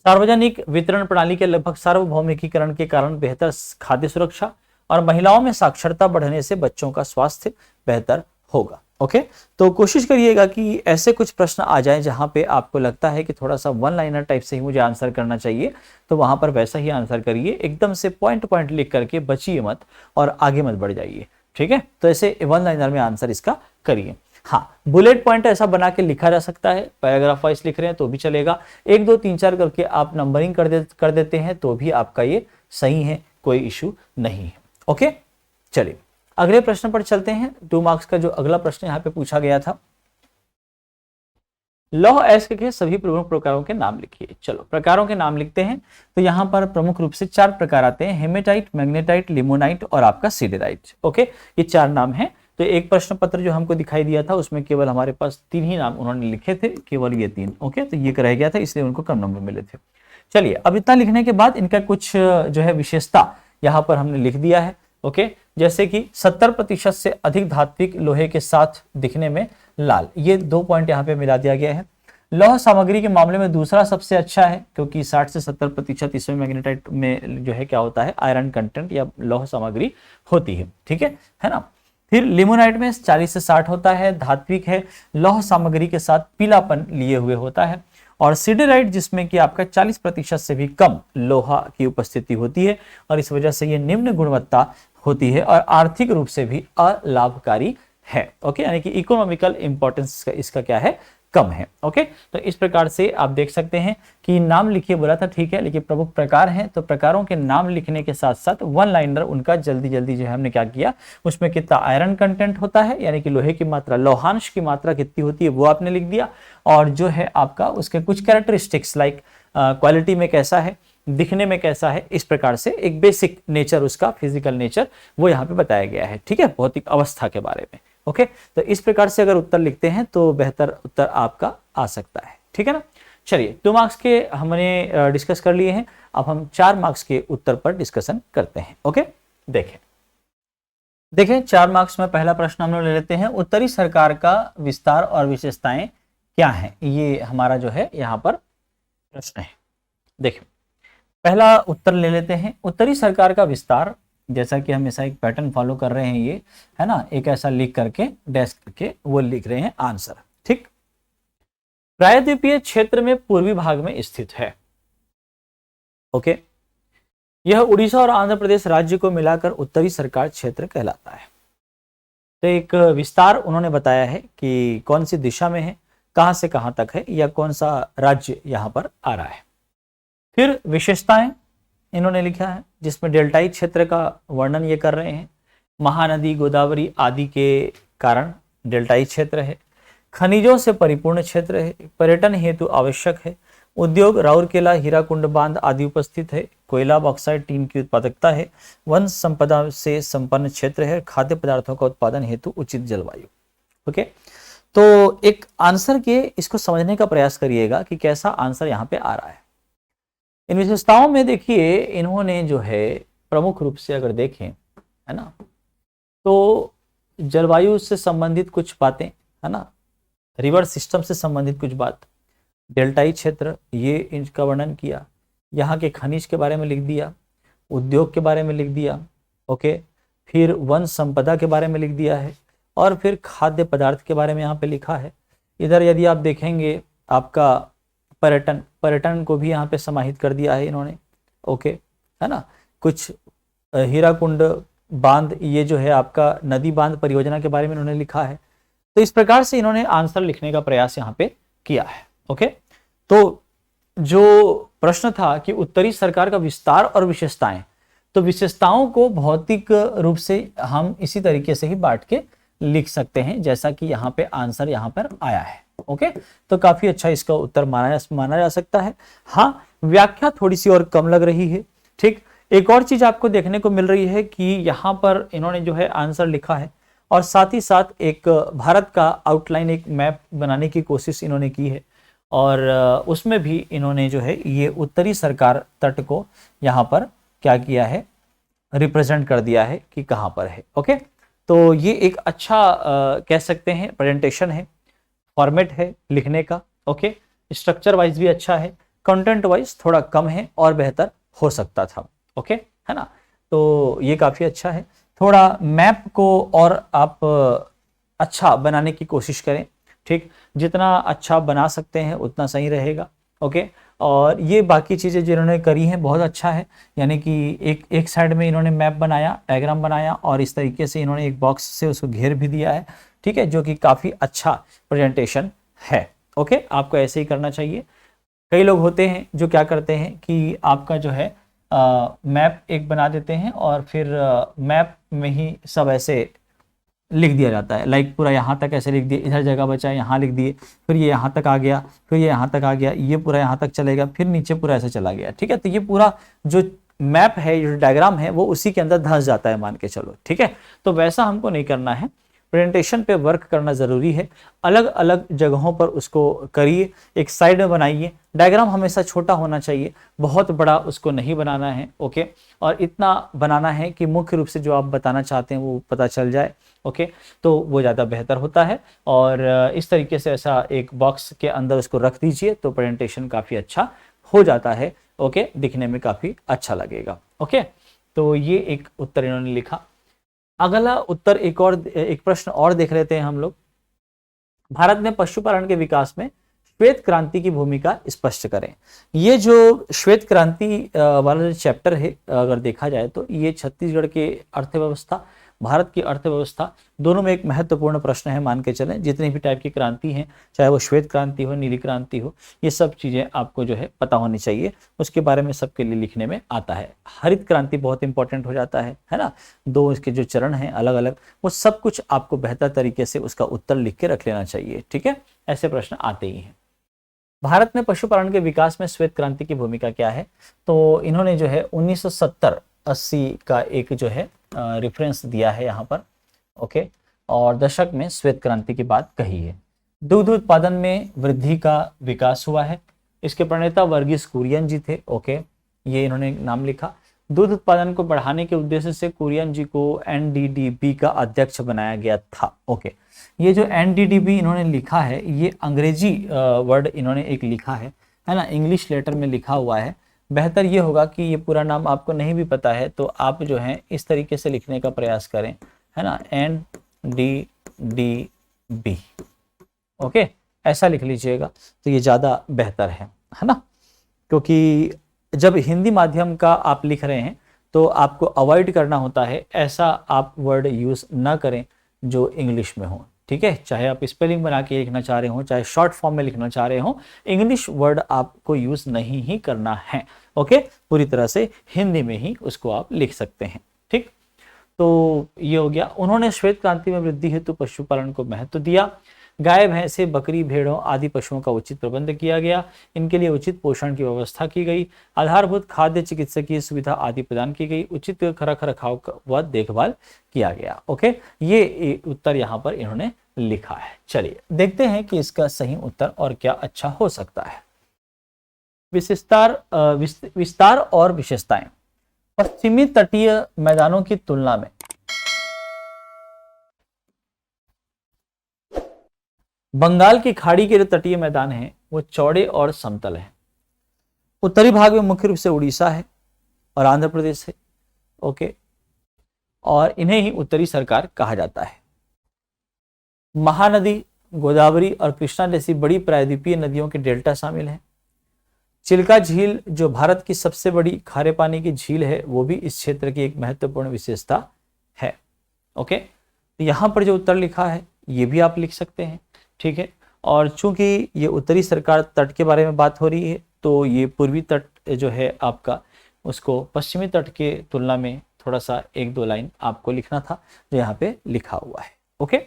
सार्वजनिक वितरण प्रणाली के लगभग सार्वभौमिकीकरण के कारण बेहतर खाद्य सुरक्षा, और महिलाओं में साक्षरता बढ़ने से बच्चों का स्वास्थ्य बेहतर होगा। ओके, तो कोशिश करिएगा कि ऐसे कुछ प्रश्न आ जाए जहां पे आपको लगता है कि थोड़ा सा वन लाइनर टाइप से ही मुझे आंसर करना चाहिए, तो वहां पर वैसा ही आंसर करिए, एकदम से पॉइंट पॉइंट लिख करके बचिए मत और आगे मत बढ़ जाइए, ठीक है। तो ऐसे वन लाइनर में आंसर इसका करिए। हाँ, बुलेट पॉइंट ऐसा बना के लिखा जा सकता है, पैराग्राफ वाइज लिख रहे हैं तो भी चलेगा, 1 2 3 4 करके आप नंबरिंग कर देते हैं तो भी आपका ये सही है, कोई इशू नहीं है। ओके, चलिए अगले प्रश्न पर चलते हैं। 2 मार्क्स का जो अगला प्रश्न यहाँ पे पूछा गया था, लौह अयस्क के सभी प्रमुख प्रकारों के नाम लिखिए। चलो प्रकारों के नाम लिखते हैं। तो यहाँ पर प्रमुख रूप से 4 प्रकार आते हैं, हेमेटाइट, मैग्नेटाइट, लिमोनाइट और आपका सिडेराइट। ओके, ये 4 नाम हैं। तो एक प्रश्न पत्र जो हमको दिखाई दिया था उसमें केवल हमारे पास 3 ही नाम उन्होंने लिखे थे, केवल ये 3। ओके, तो ये रह गया था, इसलिए उनको कम नंबर मिले थे। चलिए अब इतना लिखने के बाद इनका कुछ जो है विशेषता यहाँ पर हमने लिख दिया है। ओके, जैसे कि 70% से अधिक धात्विक लोहे के साथ दिखने में लाल, ये 2 पॉइंट यहाँ पे मिला दिया गया है। लौह सामग्री के मामले में दूसरा सबसे अच्छा है, क्योंकि 60 से 70% इसमें मैग्नेटाइट में जो है क्या होता है, आयरन कंटेंट या लौह सामग्री होती है, ठीक है ना। फिर लिमोनाइट में 40 से 60 होता है, धात्विक है, लौह सामग्री के साथ पीलापन लिए हुए होता है। और सिडेराइट जिसमें कि आपका 40% से भी कम लोहा की उपस्थिति होती है, और इस वजह से ये निम्न गुणवत्ता होती है और आर्थिक रूप से भी अलाभकारी है। ओके, यानी कि इकोनॉमिकल इंपॉर्टेंस इसका क्या है, कम है। ओके, तो इस प्रकार से आप देख सकते हैं कि नाम लिखिए बोला था, ठीक है, लेकिन प्रमुख प्रकार हैं तो प्रकारों के नाम लिखने के साथ साथ वन लाइनर उनका जल्दी जल्दी जो है हमने क्या किया, उसमें कितना आयरन कंटेंट होता है, यानी कि लोहे की मात्रा, लौहांश की मात्रा कितनी होती है वो आपने लिख दिया, और जो है आपका उसके कुछ कैरेक्टरिस्टिक्स लाइक क्वालिटी में कैसा है, दिखने में कैसा है, इस प्रकार से एक बेसिक नेचर, उसका फिजिकल नेचर वो यहाँ पे बताया गया है, ठीक है, भौतिक अवस्था के बारे में। ओके, तो इस प्रकार से अगर उत्तर लिखते हैं तो बेहतर उत्तर आपका आ सकता है, ठीक है ना। चलिए 2 मार्क्स के हमने डिस्कस कर लिए हैं, अब हम 4 मार्क्स के उत्तर पर डिस्कशन करते हैं। ओके, देखें 4 मार्क्स में पहला प्रश्न हम लोग ले लेते हैं, उत्तरी सरकार का विस्तार और विशेषताएं क्या है, ये हमारा जो है यहाँ पर प्रश्न है। देखिए पहला उत्तर ले लेते हैं। उत्तरी सरकार का विस्तार, जैसा कि हमेशा एक पैटर्न फॉलो कर रहे हैं ये, है ना, एक ऐसा लिख करके डैश करके वो लिख रहे हैं आंसर। ठीक, प्रायद्वीपीय क्षेत्र में पूर्वी भाग में स्थित है। ओके, यह उड़ीसा और आंध्र प्रदेश राज्य को मिलाकर उत्तरी सरकार क्षेत्र कहलाता है। तो एक विस्तार उन्होंने बताया है कि कौन सी दिशा में है, कहां से कहां तक है, या कौन सा राज्य यहां पर आ रहा है। फिर विशेषताएं इन्होंने लिखा है, जिसमें डेल्टाई क्षेत्र का वर्णन ये कर रहे हैं। महानदी गोदावरी आदि के कारण डेल्टाई क्षेत्र है। खनिजों से परिपूर्ण क्षेत्र है। पर्यटन हेतु आवश्यक है। उद्योग राउरकेला हीराकुंड बांध आदि उपस्थित है। कोयला बॉक्साइट टीन की उत्पादकता है। वन संपदा से संपन्न क्षेत्र है। खाद्य पदार्थों का उत्पादन हेतु उचित जलवायु। ओके, तो एक आंसर के इसको समझने का प्रयास करिएगा कि कैसा आंसर यहाँ पे आ रहा है। इन विशेषताओं में देखिए इन्होंने जो है प्रमुख रूप से अगर देखें, है ना, तो जलवायु से संबंधित कुछ बातें, है ना, रिवर सिस्टम से संबंधित कुछ बात, डेल्टाई क्षेत्र ये इनका वर्णन किया, यहाँ के खनिज के बारे में लिख दिया, उद्योग के बारे में लिख दिया। ओके, फिर वन संपदा के बारे में लिख दिया है, और फिर खाद्य पदार्थ के बारे में यहाँ पे लिखा है। इधर यदि आप देखेंगे आपका पर्यटन को भी यहाँ पे समाहित कर दिया है इन्होंने। ओके, है ना, कुछ हीराकुंड बांध ये जो है आपका नदी बांध परियोजना के बारे में इन्होंने लिखा है। तो इस प्रकार से इन्होंने आंसर लिखने का प्रयास यहाँ पे किया है। ओके, तो जो प्रश्न था कि उत्तरी सरकार का विस्तार और विशेषताएं, तो विशेषताओं को भौतिक रूप से हम इसी तरीके से ही बांट के लिख सकते हैं जैसा कि यहाँ पे आंसर यहाँ पर आया है। ओके, तो काफी अच्छा इसका उत्तर माना जा सकता है। हाँ, व्याख्या थोड़ी सी और कम लग रही है। ठीक, एक और चीज आपको देखने को मिल रही है कि यहाँ पर इन्होंने जो है आंसर लिखा है और साथ ही साथ एक भारत का आउटलाइन, एक मैप बनाने की कोशिश इन्होंने की है, और उसमें भी इन्होंने जो है ये उत्तरी सरकार तट को यहाँ पर क्या किया है, रिप्रेजेंट कर दिया है कि कहाँ पर है। ओके, तो ये एक अच्छा कह सकते हैं प्रेजेंटेशन है, फॉर्मेट है लिखने का। ओके, स्ट्रक्चर वाइज भी अच्छा है, कंटेंट वाइज थोड़ा कम है और बेहतर हो सकता था। ओके, है ना, तो ये काफी अच्छा है। थोड़ा मैप को और आप अच्छा बनाने की कोशिश करें। ठीक, जितना अच्छा बना सकते हैं उतना सही रहेगा। ओके, और ये बाकी चीज़ें जिन्होंने करी हैं बहुत अच्छा है, यानी कि एक साइड में इन्होंने मैप बनाया, डायग्राम बनाया, और इस तरीके से इन्होंने एक बॉक्स से उसको घेर भी दिया है। ठीक है, जो कि काफ़ी अच्छा प्रेजेंटेशन है। ओके, आपको ऐसे ही करना चाहिए। कई लोग होते हैं जो क्या करते हैं कि आपका जो है मैप एक बना देते हैं और फिर मैप में ही सब ऐसे लिख दिया जाता है, लाइक पूरा यहाँ तक ऐसे लिख दिए, इधर जगह बचा यहाँ लिख दिए, फिर ये यहाँ तक आ गया, फिर ये यहाँ तक आ गया, ये पूरा यहाँ तक चलेगा, फिर नीचे पूरा ऐसे चला गया। ठीक है, तो ये पूरा जो मैप है, जो डायग्राम है, वो उसी के अंदर धंस जाता है, मान के चलो। ठीक है, तो वैसा हमको नहीं करना है। प्रेजेंटेशन पे वर्क करना जरूरी है, अलग अलग जगहों पर उसको करिए, एक साइड में बनाइए। डायग्राम हमेशा छोटा होना चाहिए, बहुत बड़ा उसको नहीं बनाना है। ओके, और इतना बनाना है कि मुख्य रूप से जो आप बताना चाहते हैं वो पता चल जाए। ओके, तो वो ज़्यादा बेहतर होता है, और इस तरीके से ऐसा एक बॉक्स के अंदर उसको रख दीजिए तो प्रेजेंटेशन काफ़ी अच्छा हो जाता है। ओके, दिखने में काफ़ी अच्छा लगेगा। ओके, तो ये एक उत्तर इन्होंने लिखा। अगला उत्तर एक प्रश्न और देख लेते हैं हम लोग। भारत में पशुपालन के विकास में श्वेत क्रांति की भूमिका स्पष्ट करें। ये जो श्वेत क्रांति वाला जो चैप्टर है, अगर देखा जाए तो ये छत्तीसगढ़ के अर्थव्यवस्था, भारत की अर्थव्यवस्था, दोनों में एक महत्वपूर्ण प्रश्न है, मान के चलें। जितनी भी टाइप की क्रांति हैं, चाहे वो श्वेत क्रांति हो, नीली क्रांति हो, ये सब चीज़ें आपको जो है पता होनी चाहिए, उसके बारे में सबके लिए लिखने में आता है। हरित क्रांति बहुत इंपॉर्टेंट हो जाता है ना, दो इसके जो चरण हैं अलग अलग, वो सब कुछ आपको बेहतर तरीके से उसका उत्तर लिख के रख लेना चाहिए। ठीक है, ऐसे प्रश्न आते ही हैं। भारत में पशुपालन के विकास में श्वेत क्रांति की भूमिका क्या है, तो इन्होंने जो है 1970-80 का एक जो है रेफरेंस दिया है यहाँ पर। ओके, और दशक में श्वेत क्रांति की बात कही है। दुग्ध उत्पादन में वृद्धि का विकास हुआ है। इसके प्रणेता वर्गीस कुरियन जी थे। ओके, ये इन्होंने नाम लिखा। दूध उत्पादन को बढ़ाने के उद्देश्य से कुरियन जी को एनडीडीबी का अध्यक्ष बनाया गया था। ओके, ये जो एनडीडीबी इन्होंने लिखा है, ये अंग्रेजी वर्ड इन्होंने एक लिखा है ना, इंग्लिश लेटर में लिखा हुआ है। बेहतर ये होगा कि ये पूरा नाम आपको नहीं भी पता है तो आप जो है इस तरीके से लिखने का प्रयास करें, है ना, एनडीडीबी। ओके, ऐसा लिख लीजिएगा तो ये ज़्यादा बेहतर है ना, क्योंकि जब हिंदी माध्यम का आप लिख रहे हैं तो आपको अवॉइड करना होता है, ऐसा आप वर्ड यूज़ ना करें जो इंग्लिश में हो। ठीक है, चाहे आप स्पेलिंग बना के लिखना चाह रहे हो, चाहे शॉर्ट फॉर्म में लिखना चाह रहे हो, इंग्लिश वर्ड आपको यूज़ नहीं ही करना है। ओके, पूरी तरह से हिंदी में ही उसको आप लिख सकते हैं। ठीक, तो ये हो गया। उन्होंने श्वेत क्रांति में वृद्धि हेतु पशुपालन को महत्व दिया। गाय, भैंसे, बकरी, भेड़ों आदि पशुओं का उचित प्रबंध किया गया। इनके लिए उचित पोषण की व्यवस्था की गई। आधारभूत खाद्य, चिकित्सकीय सुविधा आदि प्रदान की गई। उचित रख रखाव व देखभाल किया गया। ओके, ये उत्तर यहाँ पर इन्होंने लिखा है। चलिए देखते हैं कि इसका सही उत्तर और क्या अच्छा हो सकता है। विस्तार और विशेषताएं। पश्चिमी तटीय मैदानों की तुलना में बंगाल की खाड़ी के जो तटीय मैदान हैं वो चौड़े और समतल हैं। उत्तरी भाग में मुख्य रूप से उड़ीसा है और आंध्र प्रदेश है। ओके, और इन्हें ही उत्तरी सरकार कहा जाता है। महानदी, गोदावरी और कृष्णा जैसी बड़ी प्रायद्वीपीय नदियों के डेल्टा शामिल हैं। चिल्का झील जो भारत की सबसे बड़ी खारे पानी की झील है वो भी इस क्षेत्र की एक महत्वपूर्ण विशेषता है। ओके, तो यहाँ पर जो उत्तर लिखा है ये भी आप लिख सकते हैं। ठीक है, और चूंकि ये उत्तरी सरकार तट के बारे में बात हो रही है तो ये पूर्वी तट जो है आपका, उसको पश्चिमी तट के तुलना में थोड़ा सा 1-2 लाइन आपको लिखना था जो यहाँ पे लिखा हुआ है। ओके,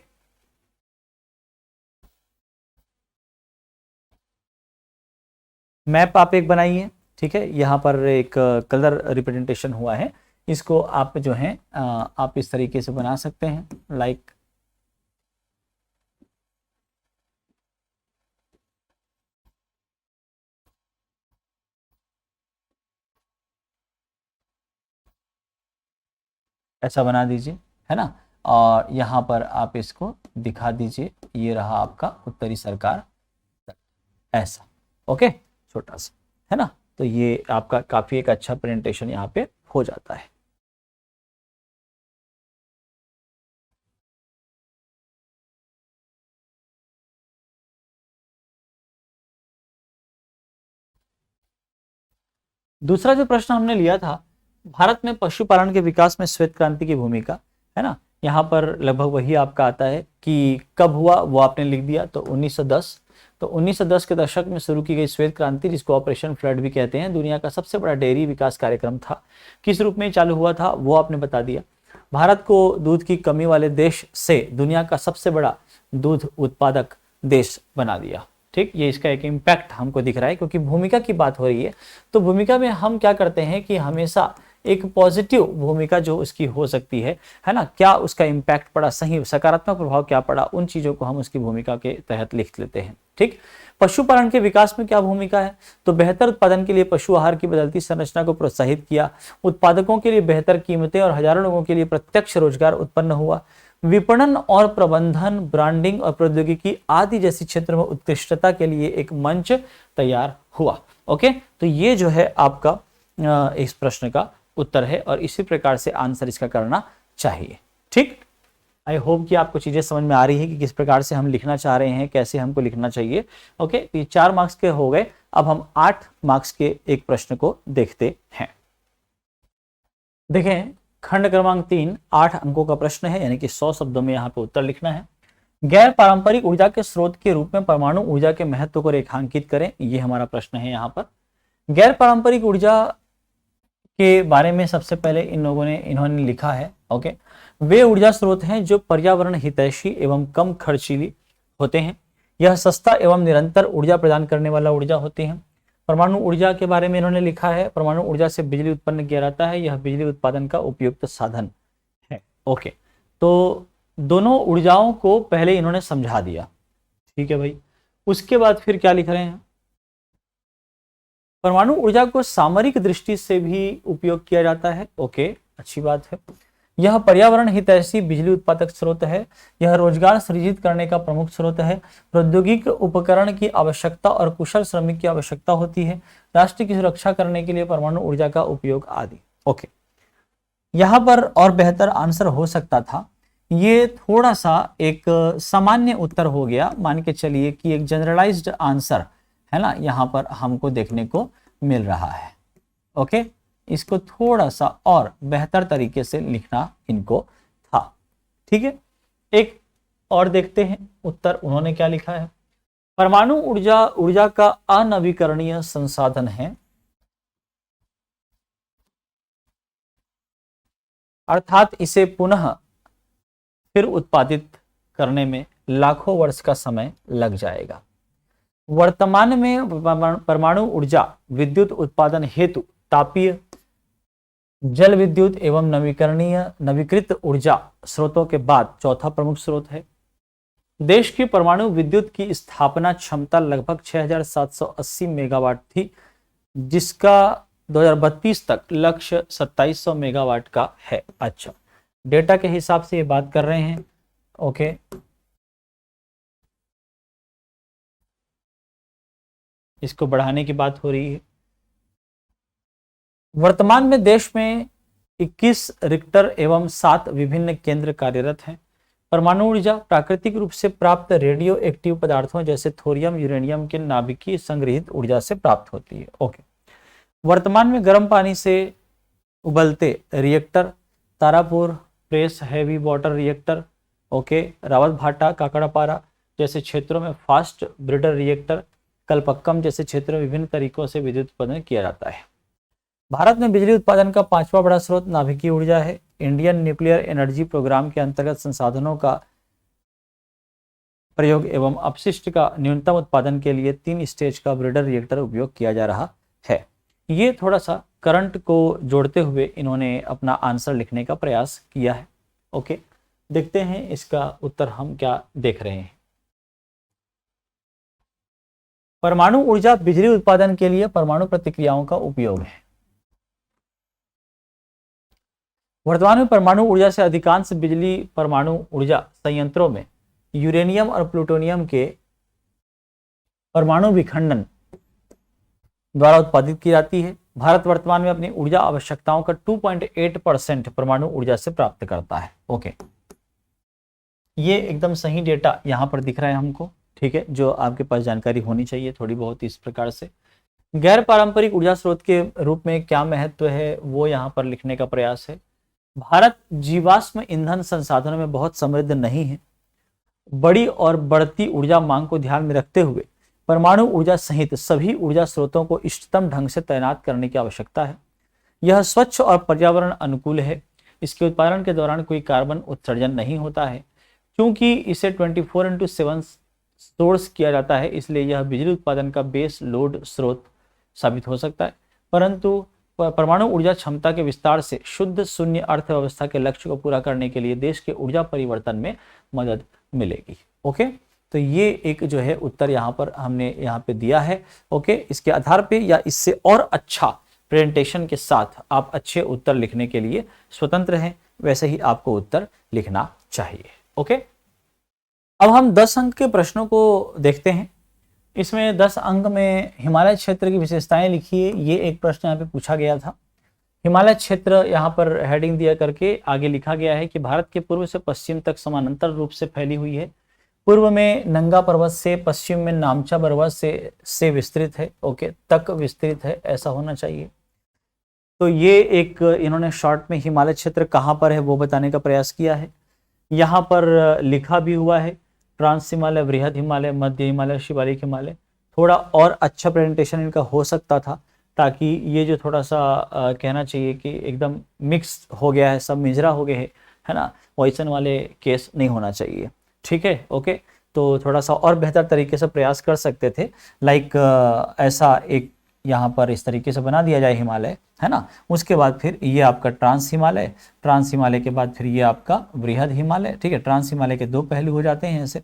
मैप आप एक बनाइए। ठीक है, यहाँ पर एक कलर रिप्रेजेंटेशन हुआ है, इसको आप जो है आप इस तरीके से बना सकते हैं, लाइक ऐसा बना दीजिए, है ना, और यहाँ पर आप इसको दिखा दीजिए, ये रहा आपका उत्तरी सरकार ऐसा। ओके, छोटा सा, है ना, तो ये आपका काफी एक अच्छा प्रेजेंटेशन यहाँ पे हो जाता है। दूसरा जो प्रश्न हमने लिया था, भारत में पशुपालन के विकास में श्वेत क्रांति की भूमिका, है ना, यहाँ पर लगभग वही आपका आता है कि कब हुआ वो आपने लिख दिया, तो 1910। तो 1910 के दशक में शुरू की गई श्वेत क्रांति, जिसको ऑपरेशन फ्लड भी कहते हैं, दुनिया का सबसे बड़ा डेयरी विकास कार्यक्रम था। किस रूप में चालू हुआ था वो आपने बता दिया। भारत को दूध की कमी वाले देश से दुनिया का सबसे बड़ा दूध उत्पादक देश बना दिया। ठीक, ये इसका एक इम्पैक्ट हमको दिख रहा है, क्योंकि भूमिका की बात हो रही है तो भूमिका में हम क्या करते हैं कि हमेशा एक पॉजिटिव भूमिका जो उसकी हो सकती है ना, क्या उसका इम्पैक्ट पड़ा, सही सकारात्मक प्रभाव क्या पड़ा, उन चीजों को हम उसकी भूमिका के तहत लिख लेते हैं। ठीक, पशुपालन के विकास में क्या भूमिका है, तो बेहतर उत्पादन के लिए पशु आहार की बदलती संरचना को प्रोत्साहित किया, उत्पादकों के लिए बेहतर कीमतें और हजारों लोगों के लिए प्रत्यक्ष रोजगार उत्पन्न हुआ, विपणन और प्रबंधन, ब्रांडिंग और प्रौद्योगिकी आदि जैसी क्षेत्र में उत्कृष्टता के लिए एक मंच तैयार हुआ। ओके, तो ये जो है आपका इस प्रश्न का उत्तर है और इसी प्रकार से आंसर इसका करना चाहिए। ठीक, आई होप कि आपको चीजें समझ में आ रही है कि किस प्रकार से हम लिखना चाह रहे हैं, कैसे हमको लिखना चाहिए। ओके, तो ये 4 मार्क्स के हो गए। अब हम 8 मार्क्स के एक प्रश्न को देखते हैं। देखें, खंड क्रमांक 3 8 अंकों का प्रश्न है, यानी कि 100 शब्दों में यहाँ पे उत्तर लिखना है। गैर पारंपरिक ऊर्जा के स्रोत के रूप में परमाणु ऊर्जा के महत्व को रेखांकित करें, ये हमारा प्रश्न है। यहाँ पर गैर पारंपरिक ऊर्जा के बारे में सबसे पहले इन्होंने लिखा है। ओके, वे ऊर्जा स्रोत हैं जो पर्यावरण हितैषी एवं कम खर्चीली होते हैं। यह सस्ता एवं निरंतर ऊर्जा प्रदान करने वाला ऊर्जा होती है। परमाणु ऊर्जा के बारे में इन्होंने लिखा है, परमाणु ऊर्जा से बिजली उत्पन्न किया जाता है, यह बिजली उत्पादन का उपयुक्त साधन है। ओके, तो दोनों ऊर्जाओं को पहले इन्होंने समझा दिया। ठीक है भाई, उसके बाद फिर क्या लिख रहे हैं, परमाणु ऊर्जा को सामरिक दृष्टि से भी उपयोग किया जाता है। ओके, अच्छी बात है। यह पर्यावरण हितैषी बिजली उत्पादक स्रोत है। यह रोजगार सृजित करने का प्रमुख स्रोत है। प्रौद्योगिक उपकरण की आवश्यकता और कुशल श्रमिक की आवश्यकता होती है। राष्ट्र की सुरक्षा करने के लिए परमाणु ऊर्जा का उपयोग आदि। ओके, यहाँ पर और बेहतर आंसर हो सकता था। ये थोड़ा सा एक सामान्य उत्तर हो गया, मान के चलिए कि एक जनरलाइज्ड आंसर है ना, यहाँ पर हमको देखने को मिल रहा है। ओके, इसको थोड़ा सा और बेहतर तरीके से लिखना इनको था। ठीक है, एक और देखते हैं उत्तर उन्होंने क्या लिखा है। परमाणु ऊर्जा का अनवीकरणीय संसाधन है, अर्थात इसे पुनः फिर उत्पादित करने में लाखों वर्ष का समय लग जाएगा। वर्तमान में परमाणु ऊर्जा विद्युत उत्पादन हेतु तापीय, जल विद्युत एवं नवीकृत ऊर्जा स्रोतों के बाद चौथा प्रमुख स्रोत है। देश की परमाणु विद्युत की स्थापना क्षमता लगभग 6780 मेगावाट थी, जिसका 2032 तक लक्ष्य 2700 मेगावाट का है। अच्छा, डेटा के हिसाब से ये बात कर रहे हैं। ओके, इसको बढ़ाने की बात हो रही है। वर्तमान में देश में 21 रिक्टर एवं 7 विभिन्न केंद्र कार्यरत हैं। परमाणु ऊर्जा प्राकृतिक रूप से प्राप्त रेडियो एक्टिव पदार्थों जैसे थोरियम, यूरेनियम के नाभिकीय संग्रहित ऊर्जा से प्राप्त होती है। ओके, वर्तमान में गर्म पानी से उबलते reactor, Tarapur press heavy water reactor, okay, Rawatbhata, Kakrapar जैसे क्षेत्रों में फास्ट ब्रीडर रिएक्टर, कलपक्कम जैसे क्षेत्रों में विभिन्न तरीकों से विद्युत उत्पादन किया जाता है। भारत में बिजली उत्पादन का 5वां बड़ा स्रोत नाभिकीय ऊर्जा है। इंडियन न्यूक्लियर एनर्जी प्रोग्राम के अंतर्गत संसाधनों का प्रयोग एवं अपशिष्ट का न्यूनतम उत्पादन के लिए 3 स्टेज का ब्रीडर रिएक्टर उपयोग किया जा रहा है। ये थोड़ा सा करंट को जोड़ते हुए इन्होंने अपना आंसर लिखने का प्रयास किया है। ओके, देखते हैं इसका उत्तर हम क्या देख रहे हैं। परमाणु ऊर्जा बिजली उत्पादन के लिए परमाणु प्रतिक्रियाओं का उपयोग है। वर्तमान में परमाणु ऊर्जा से अधिकांश बिजली परमाणु ऊर्जा संयंत्रों में यूरेनियम और प्लूटोनियम के परमाणु विखंडन द्वारा उत्पादित की जाती है। भारत वर्तमान में अपनी ऊर्जा आवश्यकताओं का 2.8% परमाणु ऊर्जा से प्राप्त करता है। ओके, ये एकदम सही डेटा यहाँ पर दिख रहा है हमको। ठीक है, जो आपके पास जानकारी होनी चाहिए थोड़ी बहुत इस प्रकार से। गैर पारंपरिक ऊर्जा स्रोत के रूप में क्या महत्व है वो यहाँ पर लिखने का प्रयास है। भारत जीवाश्म ईंधन संसाधनों में बहुत समृद्ध नहीं है। बड़ी और बढ़ती ऊर्जा मांग को ध्यान में रखते हुए परमाणु ऊर्जा सहित सभी ऊर्जा स्रोतों को इष्टतम ढंग से तैनात करने की आवश्यकता है। यह स्वच्छ और पर्यावरण अनुकूल है। इसके उत्पादन के दौरान कोई कार्बन उत्सर्जन नहीं होता है। क्योंकि इसे 24/7 सोर्स किया जाता है, इसलिए यह बिजली उत्पादन का बेस लोड स्रोत साबित हो सकता है। परंतु परमाणु ऊर्जा क्षमता के विस्तार से शुद्ध शून्य अर्थव्यवस्था के लक्ष्य को पूरा करने के लिए देश के ऊर्जा परिवर्तन में मदद मिलेगी। ओके, तो ये एक जो है उत्तर यहाँ पर हमने यहाँ पे दिया है। ओके, इसके आधार पे या इससे और अच्छा प्रेजेंटेशन के साथ आप अच्छे उत्तर लिखने के लिए स्वतंत्र हैं, वैसे ही आपको उत्तर लिखना चाहिए। ओके, अब हम 10 अंक के प्रश्नों को देखते हैं। इसमें 10 अंक में हिमालय क्षेत्र की विशेषताएं लिखिए, ये एक प्रश्न यहाँ पे पूछा गया था। हिमालय क्षेत्र यहाँ पर हेडिंग दिया करके आगे लिखा गया है कि भारत के पूर्व से पश्चिम तक समानांतर रूप से फैली हुई है। पूर्व में नंगा पर्वत से, पश्चिम में नामचा पर्वत से विस्तृत है। ओके, तक विस्तृत है, ऐसा होना चाहिए। तो ये एक इन्होंने शॉर्ट में हिमालय क्षेत्र कहाँ पर है वो बताने का प्रयास किया है। यहाँ पर लिखा भी हुआ है ट्रांस हिमालय, बृहद हिमालय, मध्य हिमालय, शिवालिक हिमालय। थोड़ा और अच्छा प्रेजेंटेशन इनका हो सकता था, ताकि ये जो थोड़ा सा कहना चाहिए कि एकदम मिक्स हो गया है, सब मिजरा हो गए है ना, वैसन वाले केस नहीं होना चाहिए। ठीक है, ओके, तो थोड़ा सा और बेहतर तरीके से प्रयास कर सकते थे। लाइक ऐसा एक यहाँ पर इस तरीके से बना दिया जाए हिमालय, है ना। उसके बाद फिर ये आपका ट्रांस हिमालय के बाद फिर ये आपका बृहद हिमालय। ठीक है, ट्रांस हिमालय के 2 पहलू हो जाते हैं ऐसे,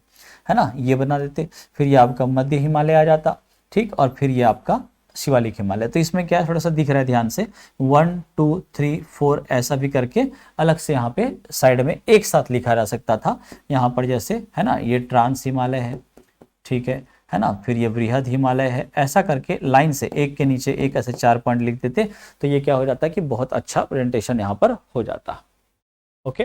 है ना, ये बना देते। फिर ये आपका मध्य हिमालय आ जाता, ठीक, और फिर ये आपका शिवालिक हिमालय। तो इसमें क्या थोड़ा सा दिख रहा है ध्यान से, 1 2 3 4 ऐसा भी करके अलग से यहाँ पे साइड में एक साथ लिखा जा सकता था। यहाँ पर जैसे है ना, ये ट्रांस हिमालय है, ठीक है ना, फिर ये बृहद हिमालय है, ऐसा करके लाइन से एक के नीचे एक ऐसे 4 पॉइंट लिख देते, तो ये क्या हो जाता है कि बहुत अच्छा प्रेजेंटेशन यहाँ पर हो जाता। ओके,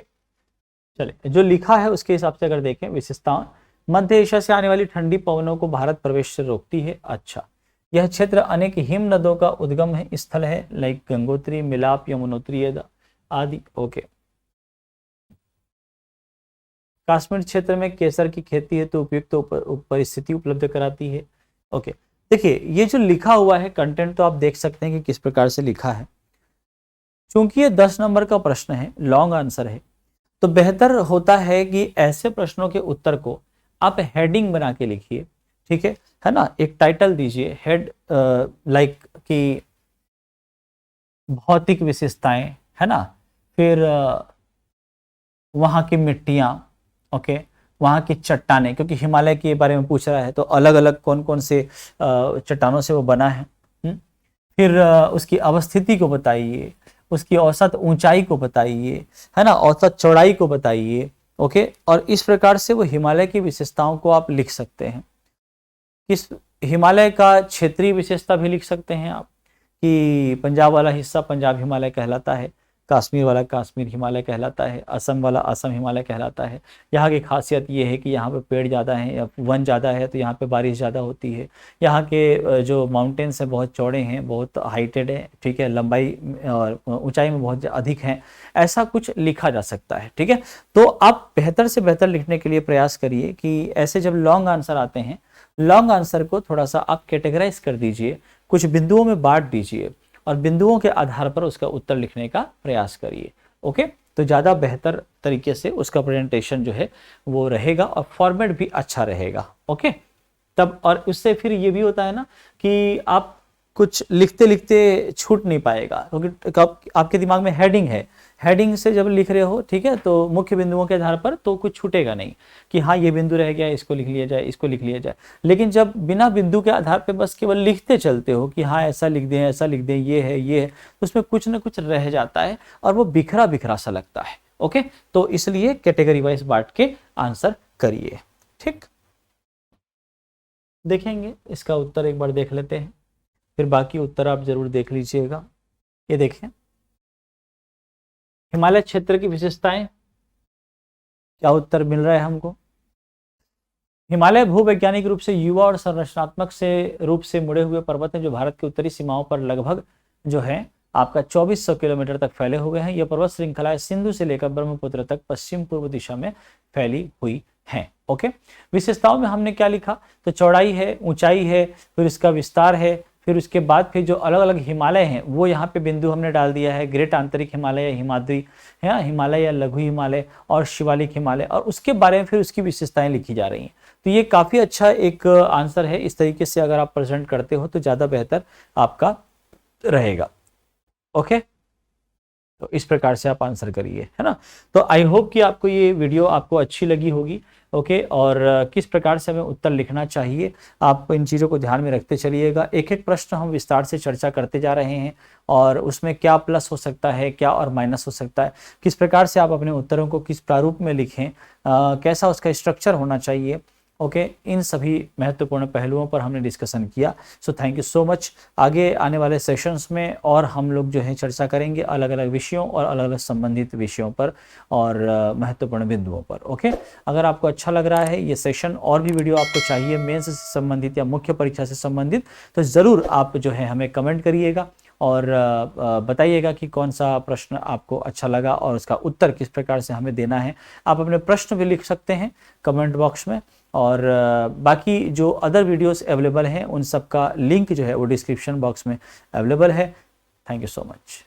चलिए जो लिखा है उसके हिसाब से अगर देखें, विशेषताओं, मध्य एशिया से आने वाली ठंडी पवनों को भारत प्रवेश से रोकती है। अच्छा, यह क्षेत्र अनेक हिम नदों का उद्गम है स्थल है, लाइक गंगोत्री, मिलाप, यमुनोत्री आदि। ओके, कश्मीर क्षेत्र में केसर की खेती है तो उपयुक्त परिस्थिति उपलब्ध कराती है। ओके, देखिए ये जो लिखा हुआ है कंटेंट तो आप देख सकते हैं कि किस प्रकार से लिखा है। क्योंकि ये 10 नंबर का प्रश्न है, लॉन्ग आंसर है, तो बेहतर होता है कि ऐसे प्रश्नों के उत्तर को आप हेडिंग बना के लिखिए, ठीक है ना, एक टाइटल दीजिए, हेड लाइक कि भौतिक विशेषताएं, है ना, फिर वहाँ की मिट्टियाँ, ओके, वहाँ की चट्टानें, क्योंकि हिमालय के बारे में पूछ रहा है तो अलग अलग कौन कौन से चट्टानों से वो बना है। फिर उसकी अवस्थिति को बताइए, उसकी औसत ऊंचाई को बताइए, है ना, औसत चौड़ाई को बताइए। ओके, और इस प्रकार से वो हिमालय की विशेषताओं को आप लिख सकते हैं। इस हिमालय का क्षेत्रीय विशेषता भी लिख सकते हैं आप, कि पंजाब वाला हिस्सा पंजाब हिमालय कहलाता है, कश्मीर वाला कश्मीर हिमालय कहलाता है, असम वाला असम हिमालय कहलाता है। यहाँ की खासियत ये है कि यहाँ पे पेड़ ज़्यादा हैं या वन ज़्यादा है तो यहाँ पे बारिश ज़्यादा होती है। यहाँ के जो माउंटेन्स हैं बहुत चौड़े हैं, बहुत हाइटेड हैं, ठीक है, लंबाई और ऊंचाई में बहुत अधिक हैं, ऐसा कुछ लिखा जा सकता है। ठीक है, तो आप बेहतर से बेहतर लिखने के लिए प्रयास करिए कि ऐसे जब लॉन्ग आंसर आते हैं, लॉन्ग आंसर को थोड़ा सा आप कैटेगराइज कर दीजिए, कुछ बिंदुओं में बांट दीजिए और बिंदुओं के आधार पर उसका उत्तर लिखने का प्रयास करिए। ओके, तो ज़्यादा बेहतर तरीके से उसका प्रेजेंटेशन जो है वो रहेगा और फॉर्मेट भी अच्छा रहेगा। ओके, तब और उससे फिर ये भी होता है ना कि आप कुछ लिखते लिखते छूट नहीं पाएगा, क्योंकि आपके दिमाग में हेडिंग है, हेडिंग से जब लिख रहे हो, ठीक है, तो मुख्य बिंदुओं के आधार पर तो कुछ छूटेगा नहीं कि हाँ ये बिंदु रह गया, इसको लिख लिया जाए, इसको लिख लिया जाए। लेकिन जब बिना बिंदु के आधार पर बस केवल लिखते चलते हो कि हाँ ऐसा लिख दें, ऐसा लिख दें, ये है, तो उसमें कुछ ना कुछ रह जाता है और वो बिखरा बिखरा सा लगता है। ओके, तो इसलिए कैटेगरी वाइज बांट के आंसर करिए। ठीक, देखेंगे इसका उत्तर एक बार देख लेते हैं, फिर बाकी उत्तर आप जरूर देख लीजिएगा। ये देखें, हिमालय क्षेत्र की विशेषताएं, क्या उत्तर मिल रहा है हमको। हिमालय भूवैज्ञानिक रूप से युवा और संरचनात्मक से रूप से मुड़े हुए पर्वत हैं जो भारत की उत्तरी सीमाओं पर लगभग जो है आपका 2400 किलोमीटर तक फैले हुए हैं। यह पर्वत श्रृंखलाएं सिंधु से लेकर ब्रह्मपुत्र तक पश्चिम पूर्व दिशा में फैली हुई हैं। ओके, विशेषताओं में हमने क्या लिखा, तो चौड़ाई है, ऊंचाई है, फिर इसका विस्तार है, फिर उसके बाद फिर जो अलग अलग हिमालय हैं वो यहाँ पे बिंदु हमने डाल दिया है, ग्रेट आंतरिक हिमालय या हिमाद्री है, हिमालय या लघु हिमालय और शिवालिक हिमालय, और उसके बारे में फिर उसकी विशेषताएं लिखी जा रही हैं। तो ये काफ़ी अच्छा एक आंसर है। इस तरीके से अगर आप प्रेजेंट करते हो तो ज़्यादा बेहतर आपका रहेगा। ओके, तो इस प्रकार से आप आंसर करिए, है ना। तो आई होप कि आपको ये वीडियो आपको अच्छी लगी होगी। ओके, और किस प्रकार से हमें उत्तर लिखना चाहिए आप इन चीज़ों को ध्यान में रखते चलिएगा। एक एक प्रश्न हम विस्तार से चर्चा करते जा रहे हैं और उसमें क्या प्लस हो सकता है, क्या और माइनस हो सकता है, किस प्रकार से आप अपने उत्तरों को किस प्रारूप में लिखें, कैसा उसका स्ट्रक्चर होना चाहिए। ओके, इन सभी महत्वपूर्ण पहलुओं पर हमने डिस्कशन किया। So thank you so much. आगे आने वाले सेशंस में और हम लोग जो है चर्चा करेंगे अलग अलग विषयों और अलग अलग संबंधित विषयों पर और महत्वपूर्ण बिंदुओं पर। ओके, अगर आपको अच्छा लग रहा है ये सेशन और भी वीडियो आपको चाहिए मेंस से संबंधित या मुख्य परीक्षा से संबंधित, तो ज़रूर आप जो है हमें कमेंट करिएगा और बताइएगा कि कौन सा प्रश्न आपको अच्छा लगा और उसका उत्तर किस प्रकार से हमें देना है। आप अपने प्रश्न भी लिख सकते हैं कमेंट बॉक्स में, और बाकी जो अदर वीडियोस अवेलेबल हैं उन सब का लिंक जो है वो डिस्क्रिप्शन बॉक्स में अवेलेबल है। Thank you so much.